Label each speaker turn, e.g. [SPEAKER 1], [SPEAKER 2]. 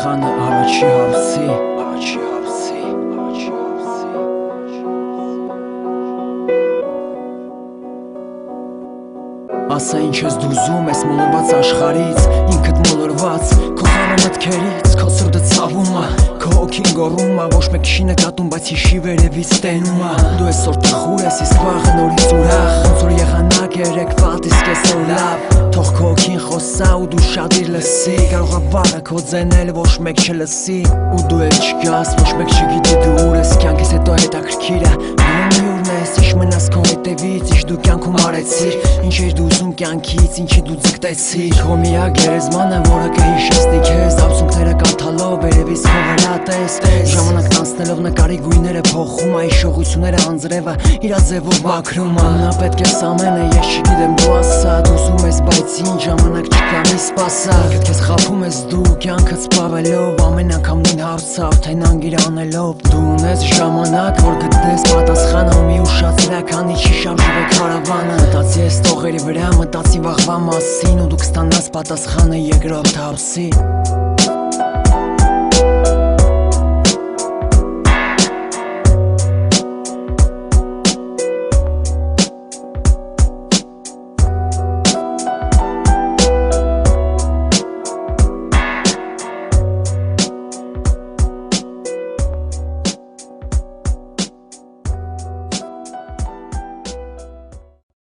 [SPEAKER 1] պատասխանը առաջի հարցի Ասա ինչ ես դու ուզում ես մոլորված աշխարից Ինքդ մոլորված, քո խառը մտքերից Քո սրտը ցավում է, քո հոգին գոռում է Ոչ մեկ չի նկատում, բայց հիշի վերևից տենում է Դու այսօր տխուր ես, իսկ վաղը նորից ուրախ Ոնց որ եղանակ երեկվա, իսկ այսօր լավ Թող քո հոգին խոսա ու դու շատիր լսի Կարող է վաղը քո ձենել, ոչ մեկ չլսի Ու դու էլ չգաս, ոչ մեկ չգիտի դու ուր ես Կյանքից հետո հետաքրքիր է, դու ուրն ես Ինչ մնաս քո հետևից, ինչ դու կյանքում արեցիր Ինչ էր դու ուզում կյանքից, ինչի դու ձգտեցիր Քո միակ գերեզմանը, որը կհիշեցնի քեզ Աբսունքները կարդալով, վերևից քո վրա տես Ժամանակն անցնելով նկարի գույները փոխում Այս շողությունները անձրևը իրա ձևով մաքրում Նա պետք է ամենը, ես չգիտեմ դու ասա Դու ուզում ես, բայց ինչ ժամանակ չկա մի սպասա Քեզ խաբում ես դու, կյանքդ սպավելով Ամեն անգամ նույն հարցը արդեն անգիր անելով Դու ունես ժամանակ, որ գտնես պատասխանը Մի ուշացրա, քանի չի շարժվում է քարավանը Մտածի ես տողերի վրա, մտածի վաղվա մասին Ու դու կստանաս պատասխանը երկրորդ հարցի